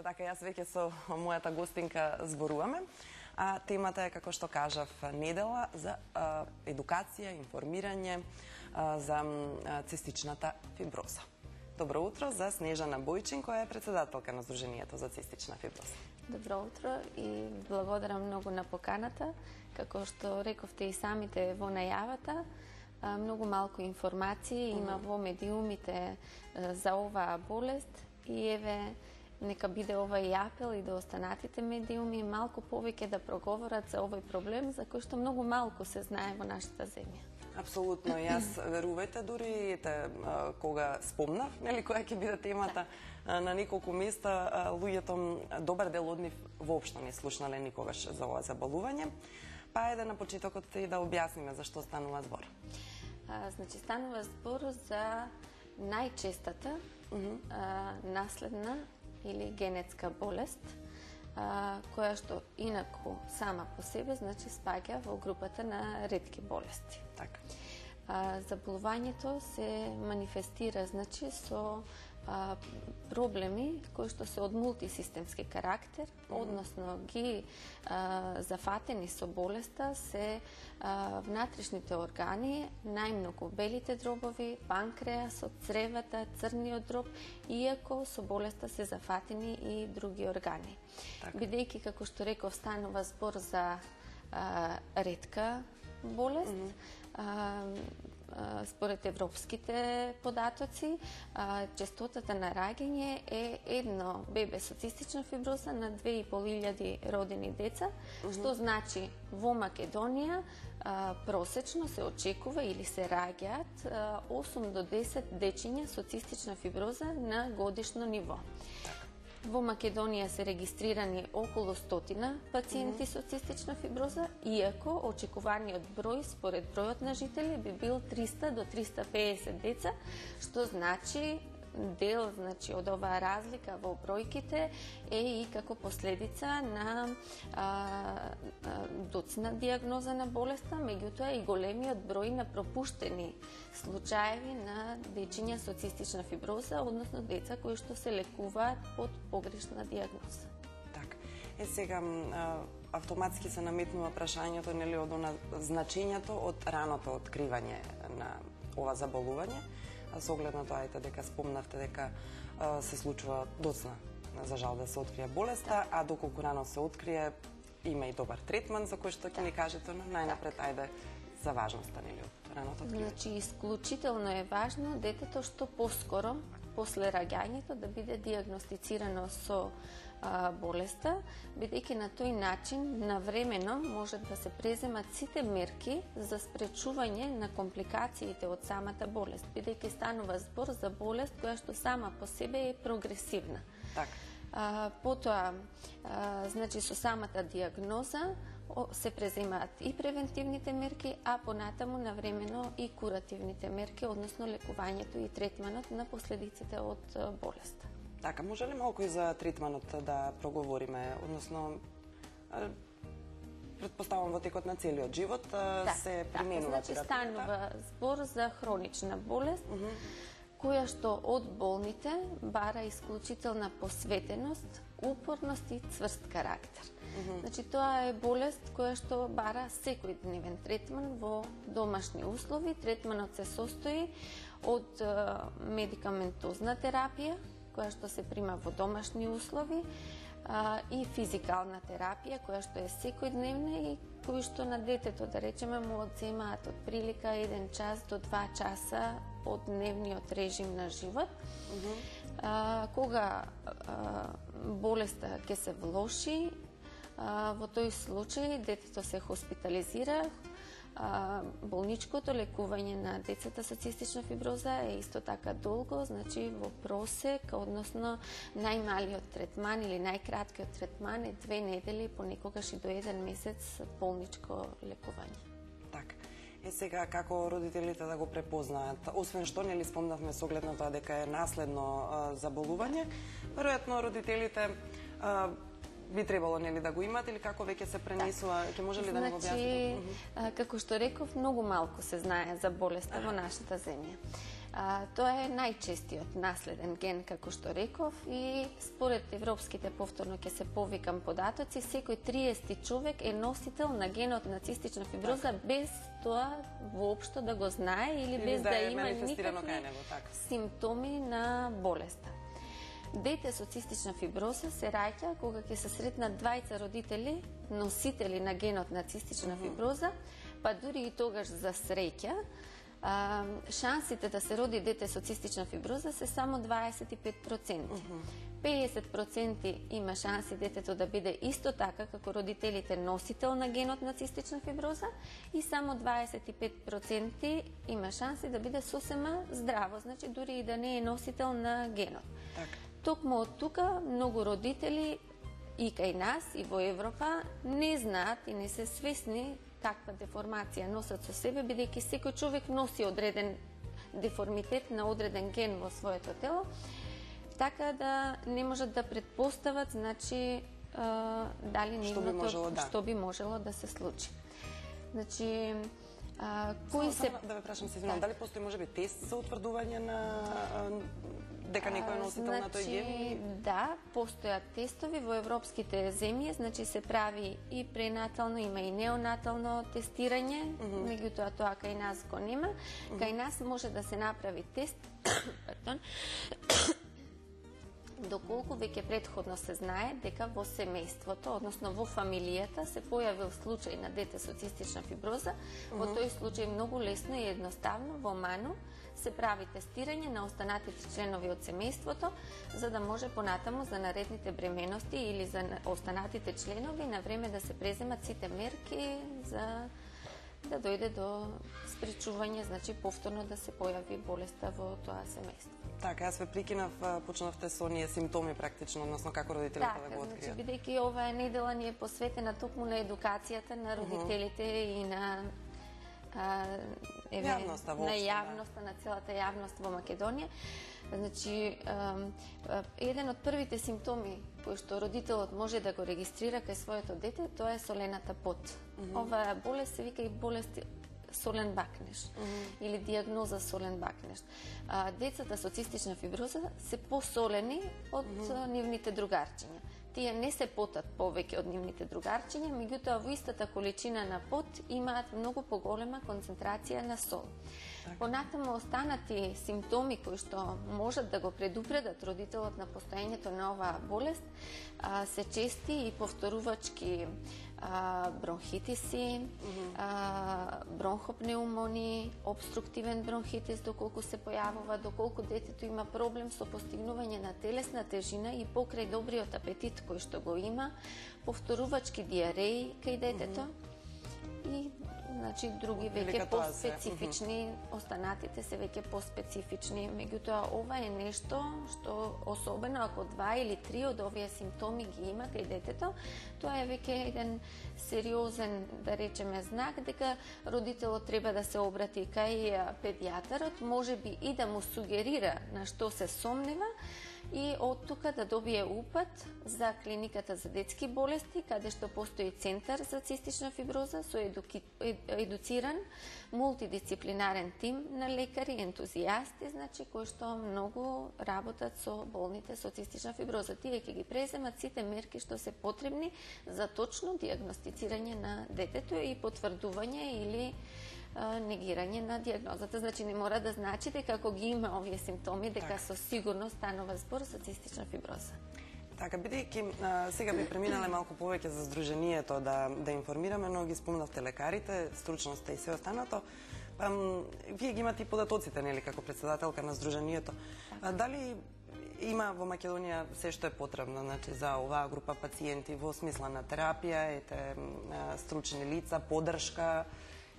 Ето така, јас веќе со мојата гостинка зборуваме. Темата е, како што кажав, недела за едукација, информирање за цистичната фиброза. Добро утро за Снежана Бојчин, која е председателка на Сдруженијето за цистична фиброза. Добро утро и благодарам многу на поканата. Како што рековте и самите во најавата, многу малку информации има во медиумите за оваа болест и еве нека биде овај апел и до останатите медиуми малку повеќе да проговорат за овој проблем за кој што многу малку се знае во нашата земја. Апсолутно, јас верувајте, дури кога спомнав, нели, која ќе биде темата на неколку места, луѓето, добар дел од нив воопшто не слушнале никогаш за ова заболување. Па ајде на почетокот и да објасниме за што станува збор. Значи, станува збор за најчестата наследна или генетска болест, која што инаку сама по себе значи спаѓа во групата на ретки болести. Така. Заболувањето се манифестира значи со проблеми кои што се од мултисистемски карактер, односно ги зафатени со болеста се внатрешните органи, најмногу белите дробови, панкреасот, цревата, црниот дроб, иако со болеста се зафатени и други органи. Бидејќи, како што реков, станува збор за ретка болест, според европските податоци, честотата на раѓање е едно бебе со цистична фиброза на 2500 родени деца, што значи во Македонија просечно се очекува или се раѓаат 8 до 10 дечиња со цистична фиброза на годишно ниво. Во Македонија се регистрирани околу 100 пациенти со цистична фиброза, иако очекуваниот број според бројот на жители би бил 300 до 350 деца, што значи дел од оваа разлика во бројките е и како последица на доцна диагноза на болеста, меѓутоа и големиот број на пропуштени случаеви на дечиња со цистична фиброза, односно деца кои што се лекуваат под погрешна диагноза. Така. Сега автоматски се наметнува прашањето, нели, од значењето од раното откривање на ова заболување. Со оглед на тоа дека спомнавте дека се случува доцна, за жал, да се открие болеста, а доколку рано се открие, има и добар третман за кој што ќе ни кажете, но најнапред ајде за важноста, нели, од раното откривање. Значи, исклучително е важно детето што поскоро, после раѓањето, да биде диагностицирано со болеста, бидејќи на тој начин навремено може да се преземат сите мерки за спречување на компликациите од самата болест, бидејќи станува збор за болест која што сама по себе е прогресивна. Така. Потоа, значи, со самата диагноза се преземаат и превентивните мерки, а понатаму навремено и куративните мерки, односно лекувањето и третманот на последиците од болеста. Така, може ли малку и за третманот да проговориме, односно предпоставам во текот на целиот живот се применува терапијата? Значи, станува збор за хронична болест, која што од болните бара исклучителна посветеност, упорност и цврст карактер. Значи, тоа е болест која што бара секојдневен третман во домашни услови. Третманот се состои од медикаментозна терапија, која што се прима во домашни услови, и физикална терапија, која што е секојдневна и кој што на детето, да речеме, му одземаат од прилика 1 час до 2 часа од дневниот режим на живот. Кога болеста ќе се влоши, во тој случај детето се хоспитализира. Болничкото лекување на децата со цистична фиброза е исто така долго, значи во просек, односно најмалиот третман или најкраткиот третман е 2 недели, понекогаш и до 1 месец болничко лекување. Така. Сега, како родителите да го препознаат? Освен што, нели спомнавме со оглед на тоа дека е наследно заболување, веројатно родителите би требало, нели, да го имат или како веќе се пренесува, ќе може ли да не го објасните? Како што реков, многу малку се знае за болеста во нашата земја. Тоа е најчестиот наследен ген, како што реков, и според европските, повторно ќе се повикам податоци, секој 30 човек е носител на генот на цистична фиброза, без тоа воопшто да го знае или без да има никакви симптоми на болеста. Дете со цистична фиброза се раѓа кога ќе се сретнат двајца родители носители на генот на цистична фиброза, па дури и тогаш за среќа, шансите да се роди дете со цистична фиброза се само 25%. 50% има шанси детето да биде исто така како родителите носител на генот на цистична фиброза и само 25% има шанси да биде сосема здраво, значи дури и да не е носител на генот. Токму од тука многу родители и кај нас и во Европа не знаат и не се свесни каква деформација носат со себе, бидејќи секој човек носи одреден деформитет на одреден ген во своето тело, така да не можат да предпостават, значи, дали нивното што би можело да се случи. Значи, кои се... Да ве прашам, се извинувам, дали постои можеби тест за утврдување на дека некој е носител на тој ген? Да, постојат тестови во европските земји, значи се прави и пренатално, има и неонатално тестирање, меѓутоа тоа кај нас го нема. Кај нас може да се направи тест, доколку веќе предходно се знае дека во семејството, односно во фамилијата, се појавил случај на дете со цистична фиброза. Во тој случај многу лесно и едноставно во МАНУ се прави тестирање на останатите членови од семејството, за да може понатаму за наредните бременности или за останатите членови на време да се преземат сите мерки за да дојде до спречување, значи повторно да се појави болеста во тоа семејство. Така, јас ве прикинав, почнавте со оние симптоми практично, односно како родителите да го откријат. Така, значи бидејќи оваа недела ни е посветена токму на едукацијата на родителите и на јавноста, на целата јавност во Македонија. Значи, еден од првите симптоми кои што родителот може да го регистрира кај своето дете, тоа е солената пот. Оваа болест се вика и болест солен бакнеж или диагноза солен бакнеж. Децата со цистична фиброза се посолени од нивните другарчиња. Тие не се потат повеќе од нивните другарчиња, меѓутоа во истата количина на пот имаат многу поголема концентрација на сол. Понатаму останати симптоми кои што можат да го предупредат родителот на постоењето на оваа болест се чести и повторувачки бронхитиси, бронхопнеумони, обструктивен бронхитис доколку се појавува, доколку детето има проблем со постигнување на телесна тежина и покрај добриот апетит кој што го има, повторувачки диареи кај детето и значи други веќе поспецифични, останатите се веќе поспецифични. Меѓутоа ова е нешто што особено ако 2 или 3 од овие симптоми ги има кај детето, тоа е веќе еден сериозен, да речеме, знак дека родителот треба да се обрати кај педијатарот, можеби и да му сугерира на што се сомнева и од тука да добие упат за клиниката за детски болести, каде што постои центар за цистична фиброза со едуциран мултидисциплинарен тим на лекари, ентузијасти, значи кои што многу работат со болните со цистична фиброза. Тие ќе ги преземат сите мерки што се потребни за точно диагностицирање на детето и потврдување или негирање на диагнозата. Значи не мора да значи дека ако ги има овие симптоми, дека со сигурност станува збор за цистична фиброза. Така, бидејќи сега би преминале малку повеќе за здруженијето да информираме, но ги спомнавте лекарите, стручноста и се останато. Вие ги имате и податоците, нели, како председателка на здруженијето. Дали има во Македонија се што е потребно, значи за оваа група пациенти во смисла на терапија, стручни лица, поддршка,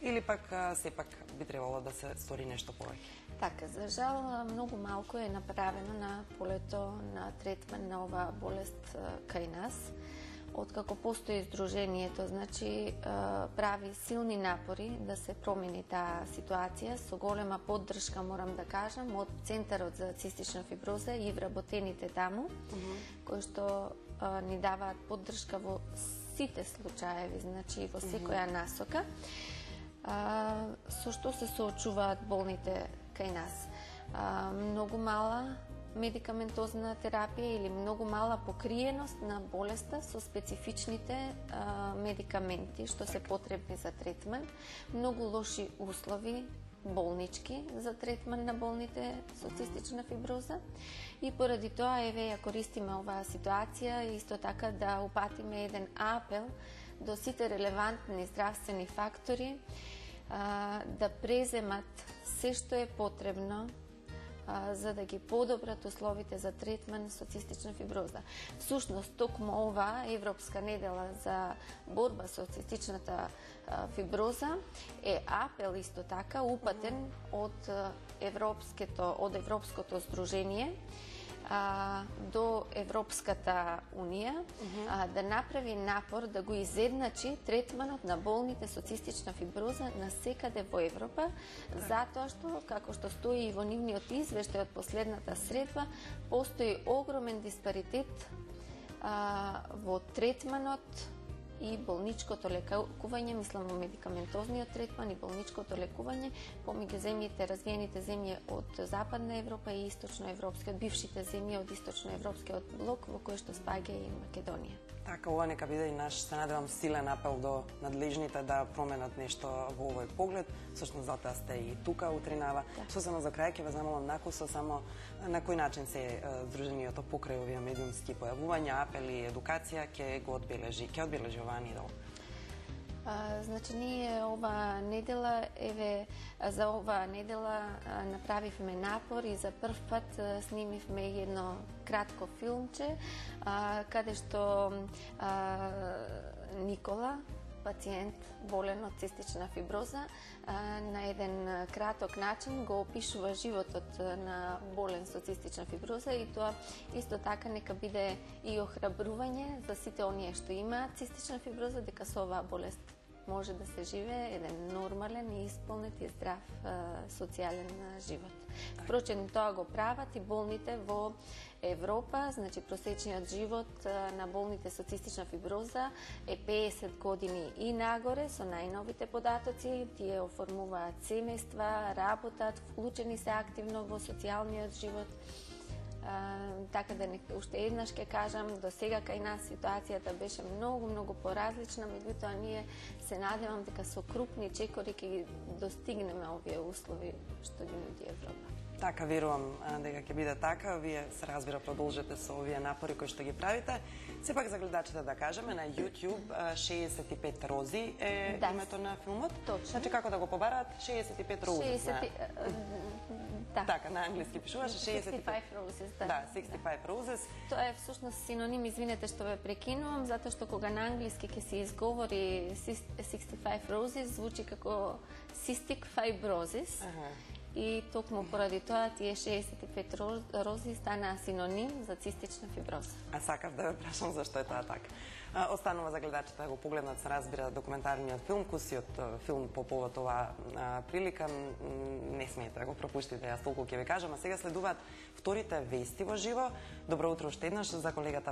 или пак сепак би требало да се стори нешто повеќе? Така, за жал, многу малку е направено на полето на третман на оваа болест кај нас. Откако постои здруженијето, значи прави силни напори да се промени таа ситуација, со голема поддршка, морам да кажам, од Центарот за цистична фиброза и вработените таму, кои што ни даваат поддршка во сите случаеви, значи во секоја насока. Со што се соочуваат болните кај нас. многу мала медикаментозна терапија или многу мала покриеност на болеста со специфичните медикаменти што се потребни за третман, многу лоши услови болнички за третман на болните со цистична фиброза и поради тоа еве ја користиме оваа ситуација исто така да упатиме еден апел до сите релевантни здравствени фактори да преземат се што е потребно за да ги подобрат условите за третман со цистична фиброза. Всушност, токму ова Европска недела за борба со цистичната фиброза е апел исто така упатен од Европското здружение до Европската унија да направи напор да го изедначи третманот на болните со цистична фиброза насекаде во Европа, затоа што, како што стои и во нивниот извештај од последната средба, постои огромен диспаритет во третманот и болничкото лекување, мислам во медикаментозниот третман и болничкото лекување помеѓу земјите, развиените земји од Западна Европа и Источноевропскиот, бившите земји од Источноевропскиот блок, во кој што спаѓа и Македонија. Така, ова нека биде и наш, се надевам, силен апел до надлежните да променат нешто во овој поглед. Всушност, затоа сте и тука утринава. Сосема за крај ќе ве замолам накусо само на кој начин се Здруженијето покрај овие медиумски појавувања, апели и едукација ќе одбележи оваа недела? Значи, ние ова недела, за ова недела направивме напор и за прв пат снимивме едно кратко филмче, каде што Никола, пациент болен од цистична фиброза, на еден краток начин го опишува животот на болен со цистична фиброза и тоа исто така нека биде и охрабрување за сите оние што имаат цистична фиброза, дека со оваа болест може да се живее еден нормален и исполнет и здрав социјален живот. Впрочем, тоа го прават и болните во Европа, значи просечниот живот на болните со цистична фиброза е 50 години и нагоре со најновите податоци. Тие оформуваат семејства, работат, вклучени се активно во социјалниот живот. Така да уште еднаш ќе кажам, до сега кај нас ситуацијата беше многу поразлична, меѓутоа ние се надевам дека со крупни чекори ќе ги достигнеме овие услови што ги нуди Европа. Така, верувам дека ќе биде така. Вие се разбира продолжете со овие напори кои што ги правите. Сепак за гледачите да кажеме, на YouTube 65 рози е името на филмот. Точно. Значи како да го побараат? 65 рози. Така, на англиски пишуваше 65 Roses, да, 65 Roses. Тоа е всушност синоним, извинете што ве прекинувам, затоа што кога на англиски ќе се изговори 65 Roses, звучи како cystic fibrosis. И токму поради тоа тие 65 рози стана синоним за цистична фиброза. А сакав да ве прашам зашто е тоа така. Останува за гледачите да го погледнат, се разбира, документарниот филм, кусиот филм по повод оваа прилика. Не смеете да го пропуштите, јас толку ќе ви кажам. А сега следуваат вторите вести во живо. Добро утро уште еднаш за колегата